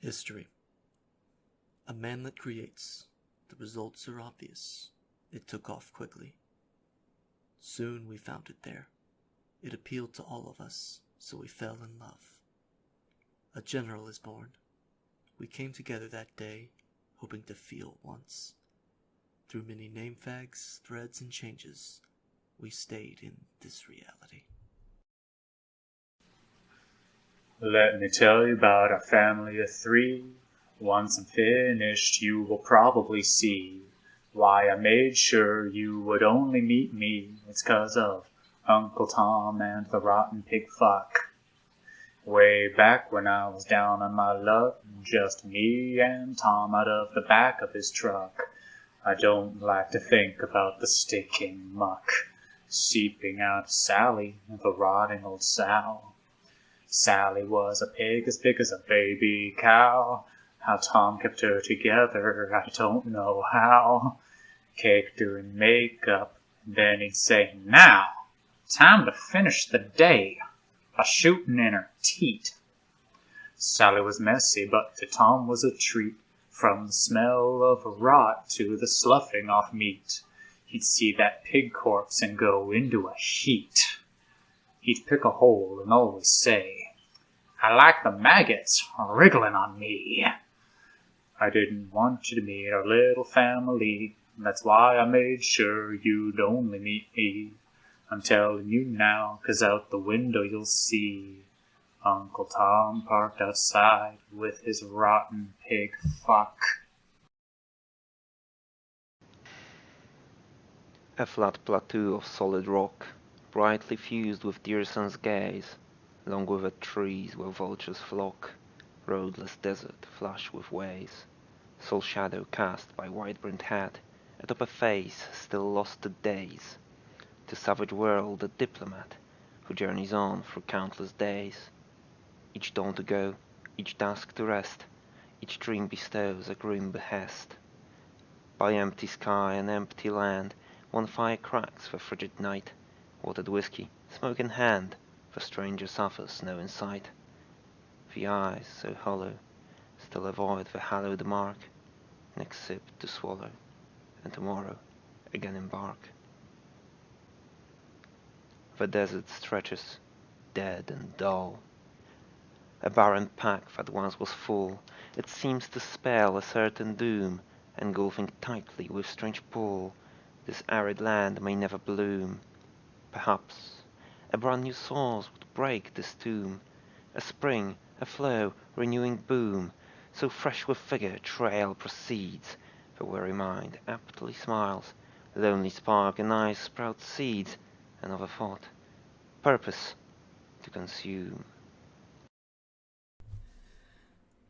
History. A manlet creates. The results are obvious. It took off quickly. Soon we found it there. It appealed to all of us, so we fell in love. A general is born. We came together that day, hoping to feel once. Through many name fags, threads, and changes, we stayed in this reality. Let me tell you about a family of three. Once I'm finished, you will probably see why I made sure you would only meet me. It's 'cause of Uncle Tom and the rotten pig fuck. Way back when I was down on my luck, just me and Tom out of the back of his truck. I don't like to think about the stinking muck seeping out of Sally, the rotting old sow. Sally was a pig as big as a baby cow. How Tom kept her together, I don't know how. Caked her in makeup, then he'd say, "Now, time to finish the day by shooting in her teat." Sally was messy, but to Tom was a treat. From the smell of rot to the sloughing off meat, he'd see that pig corpse and go into a heat. He'd pick a hole and always say, "I like the maggots wriggling on me." I didn't want you to meet our little family. That's why I made sure you'd only meet me. I'm telling you now, 'cause out the window you'll see Uncle Tom parked outside with his rotten pig fuck. A flat plateau of solid rock, brightly fused with dear sun's gaze, long withered trees where vultures flock, roadless desert flush with ways, sole shadow cast by white-brimmed hat, atop a face still lost to days, to savage world a diplomat, who journeys on through countless days. Each dawn to go, each dusk to rest, each dream bestows a grim behest. By empty sky and empty land, one fire cracks for frigid night, watered whiskey, smoke in hand, for stranger suffers no insight. The eyes, so hollow, still avoid the hallowed mark, next sip to swallow, and tomorrow again embark. The desert stretches, dead and dull. A barren pack that once was full, it seems to spell a certain doom, engulfing tightly with strange pull. This arid land may never bloom. Perhaps a brand new source would break this tomb, a spring, a flow, renewing boom, so fresh with vigor trail proceeds. The weary mind aptly smiles, lonely spark in eyes sprout seeds, another thought, purpose to consume.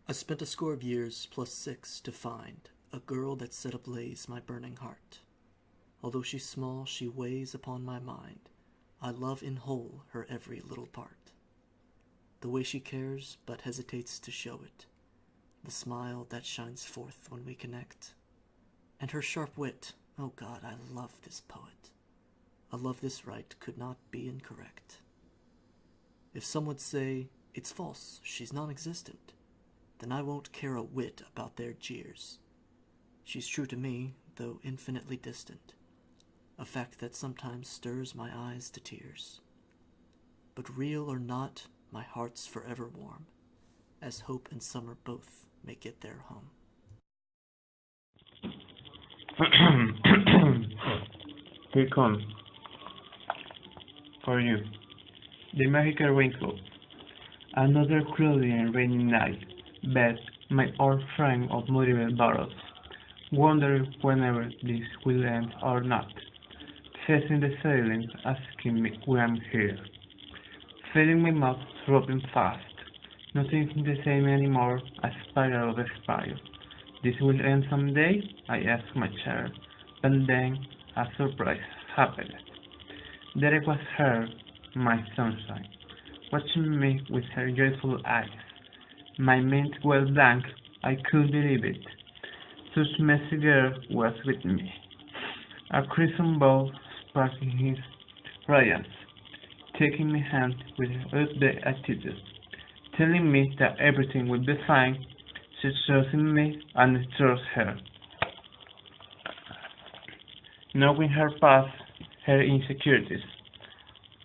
I spent a score of years plus 6 to find a girl that set ablaze my burning heart. Although she's small, she weighs upon my mind. I love in whole her every little part. The way she cares but hesitates to show it, the smile that shines forth when we connect, and her sharp wit. Oh God, I love this poet. A love this right could not be incorrect. If some would say, it's false, she's non-existent, then I won't care a whit about their jeers. She's true to me, though infinitely distant, a fact that sometimes stirs my eyes to tears. But real or not, my heart's forever warm, as hope and summer both make it their home. Here comes, for you, the magical raincoat. Another cloudy and rainy night. Beth, my old friend of multiple battles, wondering whenever this will end or not. Facing the silence, asking me when I'm here. Feeling my mouth throbbing fast. Nothing the same anymore, a spiral of a spiral. This will end someday? I asked my chair, but then a surprise happened. There was her, my sunshine, watching me with her joyful eyes. My mind was blank, I couldn't believe it. Such messy girl was with me. A crimson ball sparkling his radiance, taking my hand with the attitude, telling me that everything would be fine, She trusts in me and I trust her. Knowing her past, her insecurities,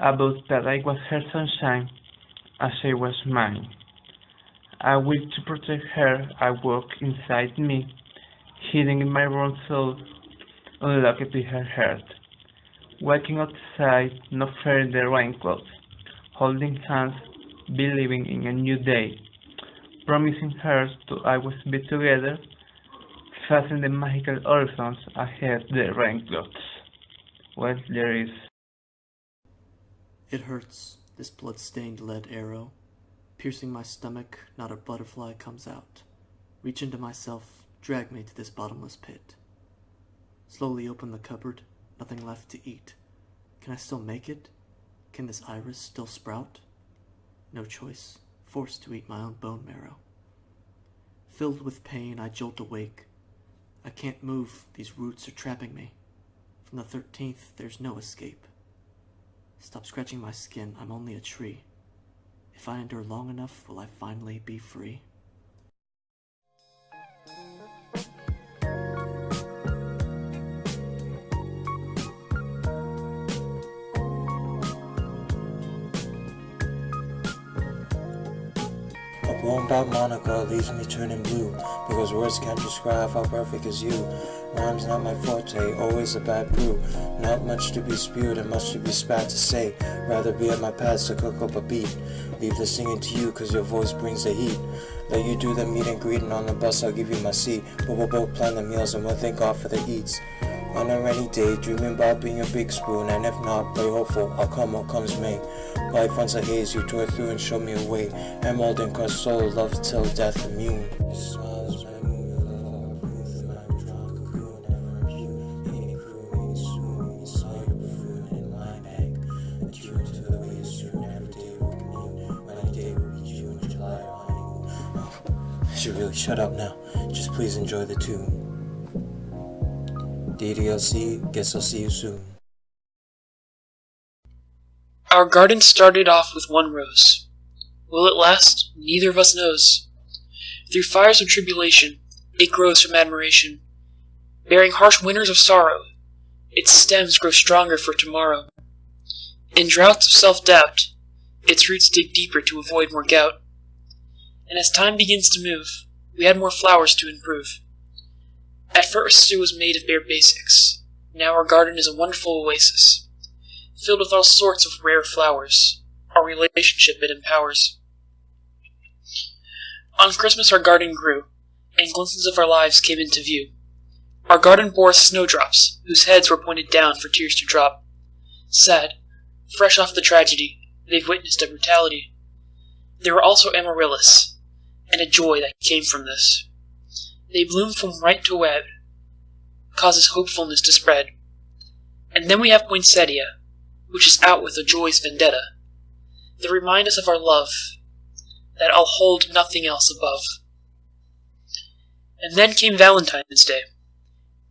about that I was her sunshine, as she was mine. I will to protect her, I walk inside me, hidden in my own soul, unlocked in her heart. Walking outside, no fearing the raincoat, holding hands, believing in a new day, promising her to always be together, facing the magical horizons ahead the raincoats. Well, there is. It hurts, this blood-stained lead arrow. Piercing my stomach, not a butterfly comes out. Reach into myself, drag me to this bottomless pit. Slowly open the cupboard, nothing left to eat. Can I still make it? Can this iris still sprout? No choice, forced to eat my own bone marrow. Filled with pain, I jolt awake. I can't move, these roots are trapping me. From the 13th, there's no escape. Stop scratching my skin, I'm only a tree. If I endure long enough, will I finally be free? A poem about Monika leaves me turning blue, because words can't describe how perfect is you. Rhyme's not my forte, always a bad brew. Not much to be spewed and much to be spat to say. Rather be at my pads to cook up a beat. Leave the singing to you, cause your voice brings the heat. Let you do the meet and greet, and on the bus I'll give you my seat. But we'll both plan the meals and we'll thank God for the eats. On a rainy day, dreaming about being a big spoon, and if not, play hopeful, I'll come what comes may. Life runs a haze, you tore through and show me a way. Emerald and crushed soul, love till death immune. Your smile is my moon, your love, our youth, my drunk cocoon, never impugn. Any crew, any swoon, any smile, your buffoon in my neck. Attuned to the way it's soon, every day will be noon. When a day will be June, July, or honeymoon. I should really shut up now, just please enjoy the tune. ddlc, guess I'll see you soon. Our garden started off with one rose. Will it last? Neither of us knows. Through fires of tribulation, it grows from admiration. Bearing harsh winters of sorrow, its stems grow stronger for tomorrow. In droughts of self-doubt, its roots dig deeper to avoid more gout. And as time begins to move, we add more flowers to improve. At first it was made of bare basics. Now our garden is a wonderful oasis, filled with all sorts of rare flowers. Our relationship it empowers. On Christmas our garden grew, and glimpses of our lives came into view. Our garden bore snowdrops, whose heads were pointed down for tears to drop. Sad, fresh off the tragedy, they've witnessed a brutality. There were also amaryllis, and a joy that came from this. They bloom from right to web, causes hopefulness to spread. And then we have poinsettia, which is out with a joyous vendetta. They remind us of our love, that I'll hold nothing else above. And then came Valentine's Day,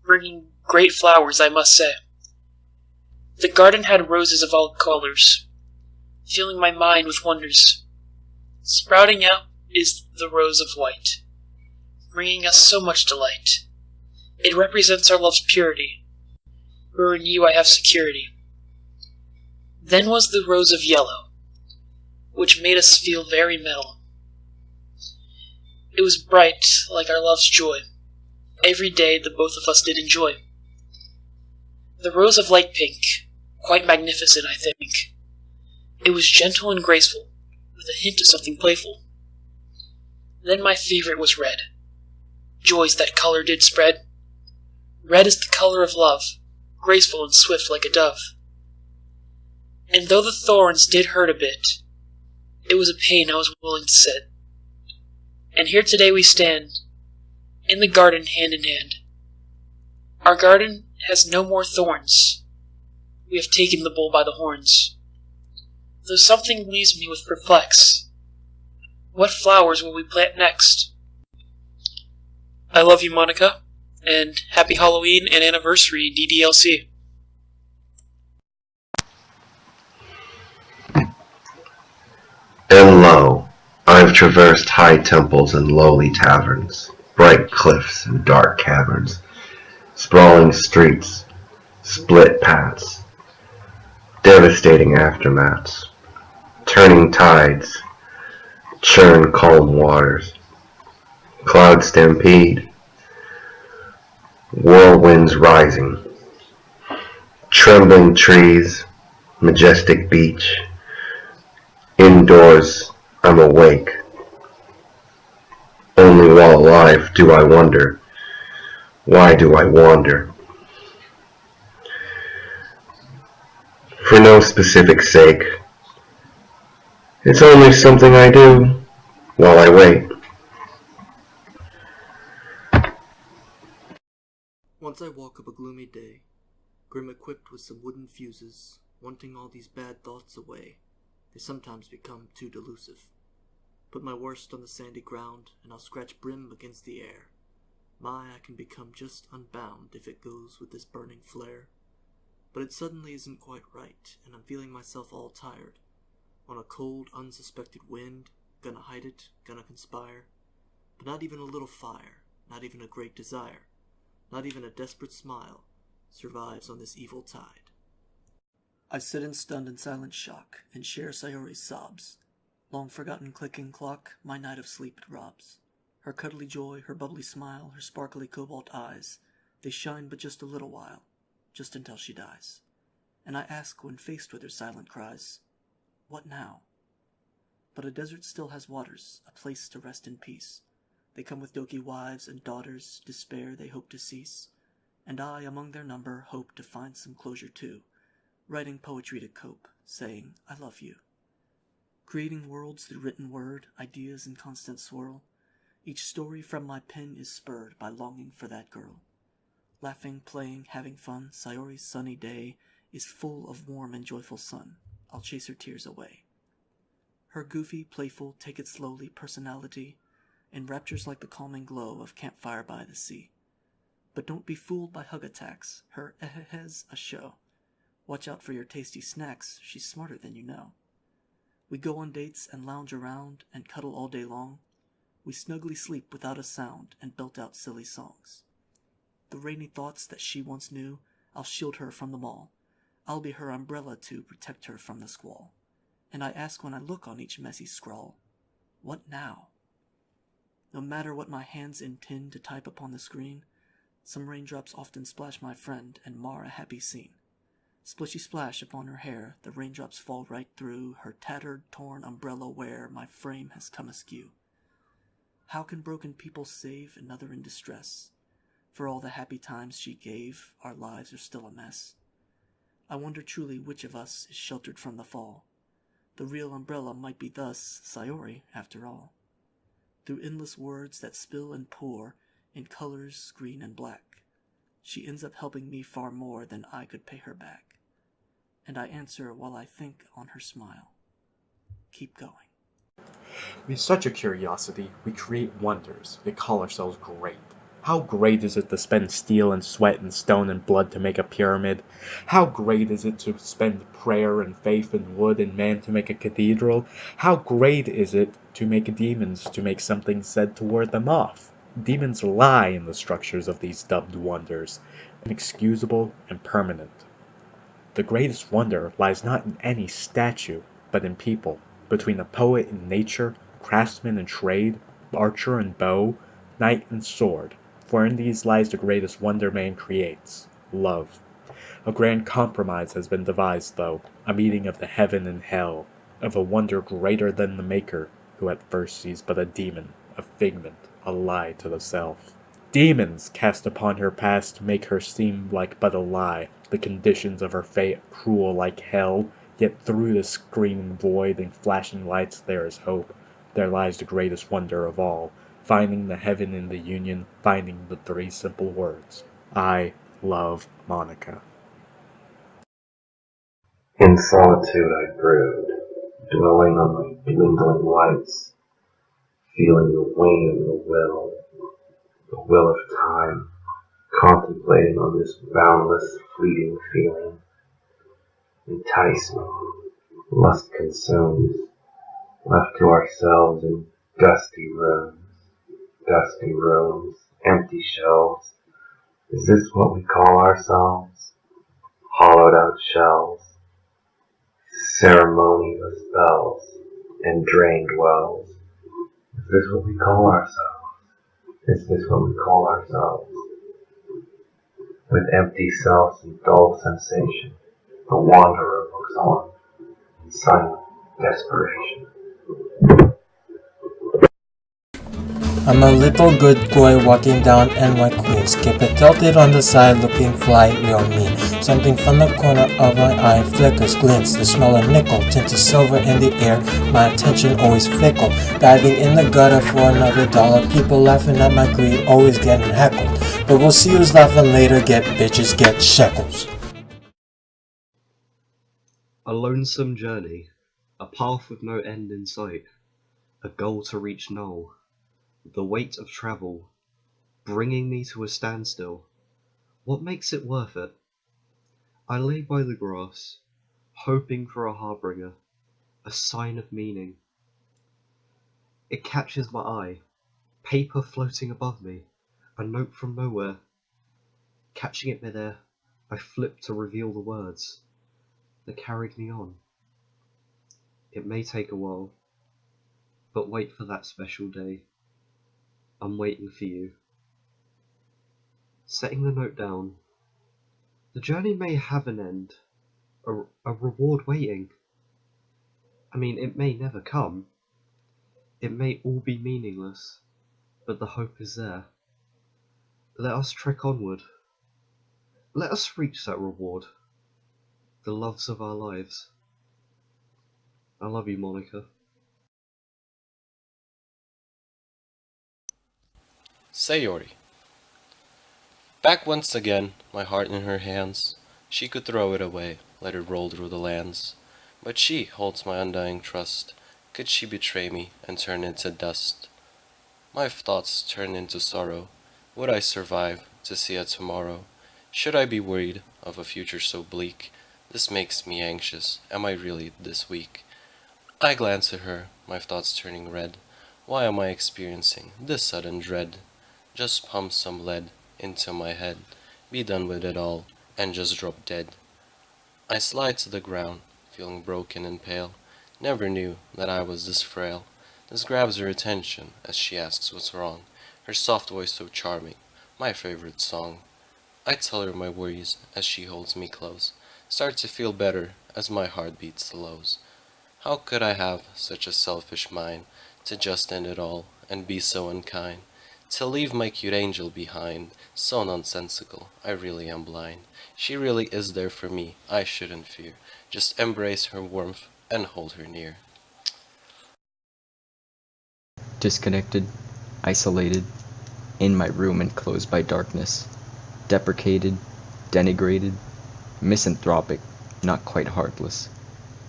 bringing great flowers, I must say. The garden had roses of all colors, filling my mind with wonders. Sprouting out is the rose of white, bringing us so much delight. It represents our love's purity, where in you I have security. Then was the rose of yellow, which made us feel very mellow. It was bright, like our love's joy. Every day the both of us did enjoy. The rose of light pink, quite magnificent, I think. It was gentle and graceful, with a hint of something playful. Then my favorite was red. Joys that color did spread. Red is the color of love, graceful and swift like a dove. And though the thorns did hurt a bit, it was a pain I was willing to sit. And here today we stand, in the garden hand in hand. Our garden has no more thorns. We have taken the bull by the horns. Though something leaves me with perplex. What flowers will we plant next? I love you, Monika, and happy Halloween and anniversary, ddlc. Hello, I've traversed high temples and lowly taverns, bright cliffs and dark caverns, sprawling streets, split paths, devastating aftermaths, turning tides, churn calm waters, cloud stampede, whirlwinds rising, trembling trees, majestic beach. Indoors, I'm awake. Only while alive do I wonder, why do I wander? For no specific sake. It's only something I do while I wait. Once I walk up a gloomy day, grim equipped with some wooden fuses, wanting all these bad thoughts away. They sometimes become too delusive. Put my worst on the sandy ground, and I'll scratch brim against the air. I can become just unbound if it goes with this burning flare. But it suddenly isn't quite right, and I'm feeling myself all tired. On a cold, unsuspected wind, gonna hide it, gonna conspire. But not even a little fire, not even a great desire, not even a desperate smile, survives on this evil tide. I sit in stunned and silent shock, and share Sayori's sobs. Long-forgotten clicking clock, my night of sleep it robs. Her cuddly joy, her bubbly smile, her sparkly cobalt eyes, they shine but just a little while, just until she dies. And I ask when faced with her silent cries, what now? But a desert still has waters, a place to rest in peace. They come with doki wives and daughters, despair they hope to cease. And I, among their number, hope to find some closure too, writing poetry to cope, saying, I love you. Creating worlds through written word, ideas in constant swirl. Each story from my pen is spurred by longing for that girl. Laughing, playing, having fun, Sayori's sunny day is full of warm and joyful sun. I'll chase her tears away. Her goofy, playful, take it slowly personality enraptures like the calming glow of campfire by the sea. But don't be fooled by hug attacks, her eh-eh-eh's a show. Watch out for your tasty snacks, she's smarter than you know. We go on dates and lounge around and cuddle all day long. We snugly sleep without a sound and belt out silly songs. The rainy thoughts that she once knew, I'll shield her from them all. I'll be her umbrella to protect her from the squall. And I ask when I look on each messy scrawl, what now? No matter what my hands intend to type upon the screen, some raindrops often splash my friend and mar a happy scene. Splishy splash upon her hair, the raindrops fall right through her tattered, torn umbrella where my frame has come askew. How can broken people save another in distress? For all the happy times she gave, our lives are still a mess. I wonder truly which of us is sheltered from the fall. The real umbrella might be thus Sayori, after all. Through endless words that spill and pour in colors green and black, she ends up helping me far more than I could pay her back. And I answer while I think on her smile. Keep going. With such a curiosity, we create wonders. We call ourselves great. How great is it to spend steel and sweat and stone and blood to make a pyramid? How great is it to spend prayer and faith and wood and man to make a cathedral? How great is it to make demons to make something said to ward them off? Demons lie in the structures of these dubbed wonders, inexcusable and permanent. The greatest wonder lies not in any statue, but in people, between the poet and nature, craftsman and trade, archer and bow, knight and sword, for in these lies the greatest wonder man creates, love. A grand compromise has been devised, though, a meeting of the heaven and hell, of a wonder greater than the maker, who at first sees but a demon, a figment, a lie to the self. Demons cast upon her past make her seem like but a lie, the conditions of her fate cruel like hell, yet through the screaming void and flashing lights there is hope. There lies the greatest wonder of all, finding the heaven in the union, finding the three simple words, I love Monika. In solitude I brood, dwelling on my dwindling lights, feeling the wane of the will of time, contemplating on this boundless, fleeting feeling. Entice me, lust consumes, left to ourselves in dusty rooms, empty shelves. Is this what we call ourselves? Hollowed out shells, ceremonious bells, and drained wells. Is this what we call ourselves? Is this what we call ourselves? With empty selves and dull sensation, the wanderer looks on in silent desperation. I'm a little good boy walking down NY Queens, Cupid tilted on the side looking fly real mean. Something from the corner of my eye flickers, glints, the smell of nickel, tinted silver in the air, my attention always fickle. Diving in the gutter for another dollar, people laughing at my greed, always getting heckled. But we'll see who's laughing later, get bitches, get shekels. A lonesome journey, a path with no end in sight, a goal to reach null. The weight of travel, bringing me to a standstill. What makes it worth it? I lay by the grass, hoping for a harbinger, a sign of meaning. It catches my eye, paper floating above me, a note from nowhere. Catching it midair, I flip to reveal the words that carried me on. It may take a while, but wait for that special day. I'm waiting for you. Setting the note down. The journey may have an end, a reward waiting. I mean, it may never come. It may all be meaningless, but the hope is there. Let us trek onward. Let us reach that reward. The loves of our lives. I love you, Monika. Sayori. Back once again, my heart in her hands. She could throw it away, let it roll through the lands. But she holds my undying trust. Could she betray me and turn into dust? My thoughts turn into sorrow. Would I survive to see a tomorrow? Should I be worried of a future so bleak? This makes me anxious. Am I really this weak? I glance at her, my thoughts turning red. Why am I experiencing this sudden dread? Just pump some lead into my head, be done with it all, and just drop dead. I slide to the ground, feeling broken and pale. Never knew that I was this frail. This grabs her attention as she asks what's wrong. Her soft voice so charming, my favorite song. I tell her my worries as she holds me close. Start to feel better as my heart beats slows. How could I have such a selfish mind to just end it all and be so unkind? To leave my cute angel behind, so nonsensical, I really am blind. She really is there for me, I shouldn't fear. Just embrace her warmth and hold her near. Disconnected, isolated, in my room enclosed by darkness. Deprecated, denigrated, misanthropic, not quite heartless.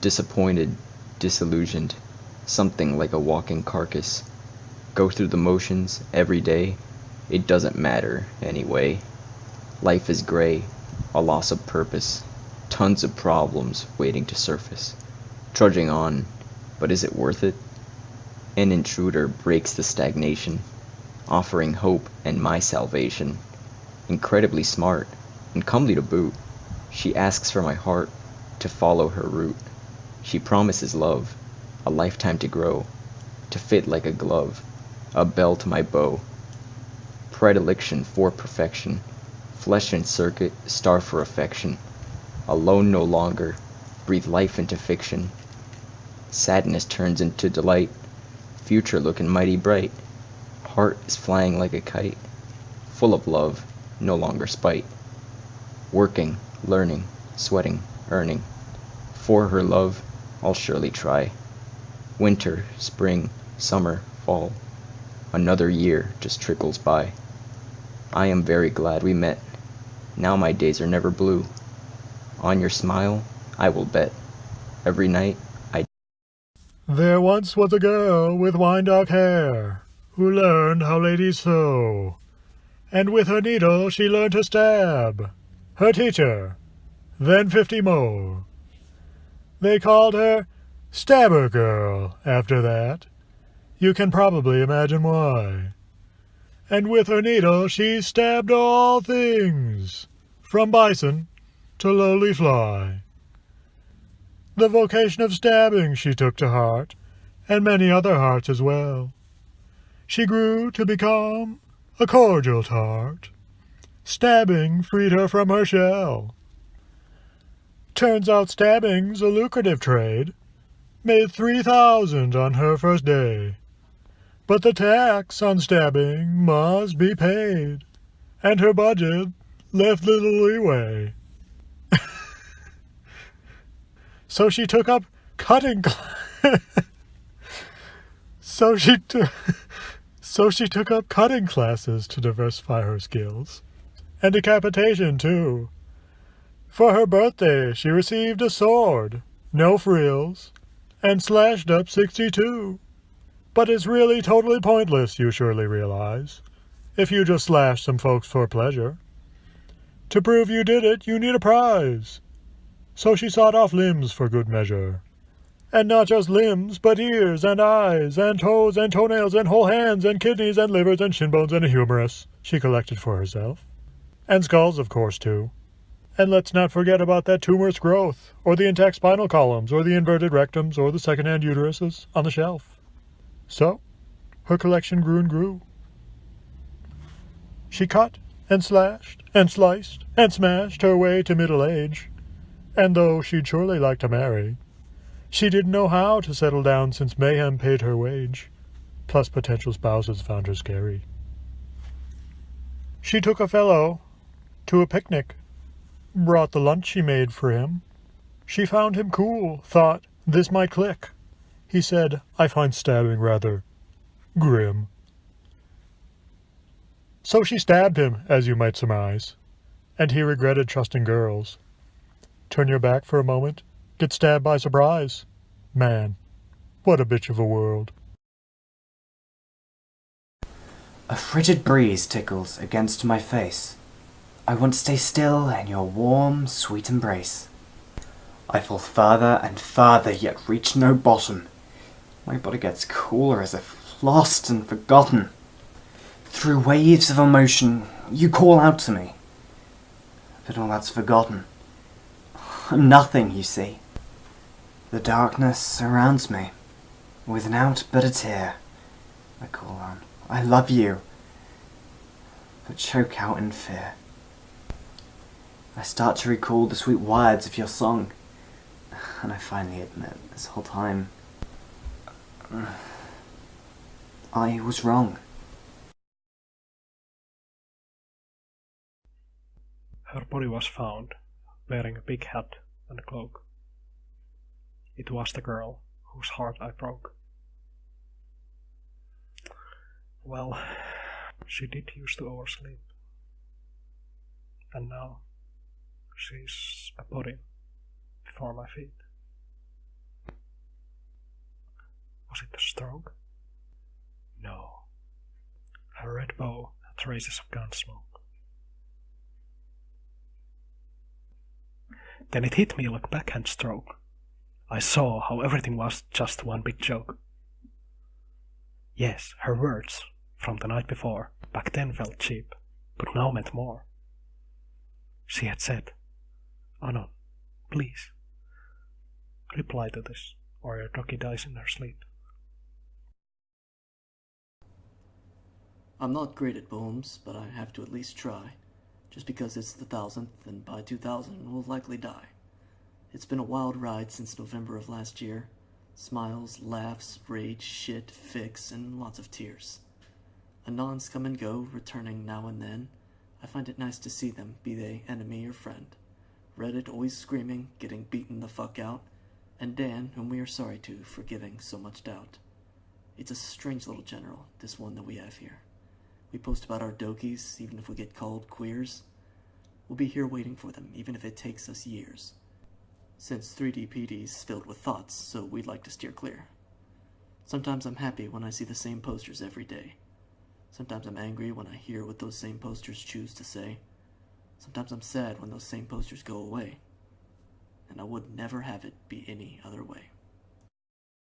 Disappointed, disillusioned, something like a walking carcass. Go through the motions every day, it doesn't matter anyway. Life is gray, a loss of purpose, tons of problems waiting to surface. Trudging on, but is it worth it? An intruder breaks the stagnation, offering hope and my salvation. Incredibly smart, and comely to boot, she asks for my heart to follow her route. She promises love, a lifetime to grow, to fit like a glove, a bell to my bow. Predilection for perfection, flesh and circuit, star for affection. Alone no longer, breathe life into fiction. Sadness turns into delight, future looking mighty bright. Heart is flying like a kite, full of love, no longer spite. Working, learning, sweating, earning. For her love, I'll surely try. Winter, spring, summer, fall. Another year just trickles by. I am very glad we met. Now my days are never blue. On your smile, I will bet. Every night, There once was a girl with wine-dark hair, who learned how ladies sew, and with her needle she learned to stab her teacher, then 50 more. They called her Stabber Girl after that. You can probably imagine why. And with her needle she stabbed all things, from bison to lowly fly. The vocation of stabbing she took to heart, and many other hearts as well. She grew to become a cordial tart. Stabbing freed her from her shell. Turns out stabbing's a lucrative trade. Made 3,000 on her first day. But the tax on stabbing must be paid, and her budget left little leeway. So she took up cutting So she took up cutting classes to diversify her skills. And decapitation, too. For her birthday, she received a sword, no frills, and slashed up 62. But it's really totally pointless, you surely realize, if you just slash some folks for pleasure. To prove you did it, you need a prize. So she sawed off limbs for good measure. And not just limbs, but ears and eyes and toes and toenails and whole hands and kidneys and livers and shin bones and a humerus she collected for herself. And skulls, of course, too. And let's not forget about that tumorous growth, or the intact spinal columns, or the inverted rectums, or the second-hand uteruses on the shelf. So, her collection grew and grew. She cut and slashed and sliced and smashed her way to middle age. And though she'd surely like to marry, she didn't know how to settle down since mayhem paid her wage, plus potential spouses found her scary. She took a fellow to a picnic, brought the lunch she made for him. She found him cool, thought this might click. He said, "I find stabbing rather grim." So she stabbed him, as you might surmise, and he regretted trusting girls. Turn your back for a moment, get stabbed by surprise. Man, what a bitch of a world. A frigid breeze tickles against my face. I want to stay still in your warm, sweet embrace. I fall further and further, yet reach no bottom. My body gets cooler as if lost and forgotten. Through waves of emotion, you call out to me. But all that's forgotten. I'm nothing, you see. The darkness surrounds me, without but a tear. I call on, I love you, but choke out in fear. I start to recall the sweet words of your song, and I finally admit this whole time, I was wrong. Her body was found, wearing a big hat and a cloak. It was the girl whose heart I broke. Well, she did used to oversleep. And now, she's a body before my feet. Was it a stroke? No. Her red bow had traces of gun smoke. Then it hit me like a backhand stroke. I saw how everything was just one big joke. Yes, her words from the night before back then felt cheap, but now meant more. She had said, "Anon, please, reply to this, or your doggy dies in her sleep." I'm not great at poems, but I have to at least try. Just because it's the 1000th, and by 2000 we'll likely die. It's been a wild ride since November of last year. Smiles, laughs, rage, shit, fix, and lots of tears. Anons come and go, returning now and then. I find it nice to see them, be they enemy or friend. Reddit always screaming, getting beaten the fuck out, and Dan, whom we are sorry to for giving so much doubt. It's a strange little general, this one that we have here. We post about our dokies, even if we get called queers. We'll be here waiting for them, even if it takes us years. Since 3D PD's filled with thoughts, so we'd like to steer clear. Sometimes I'm happy when I see the same posters every day. Sometimes I'm angry when I hear what those same posters choose to say. Sometimes I'm sad when those same posters go away. And I would never have it be any other way.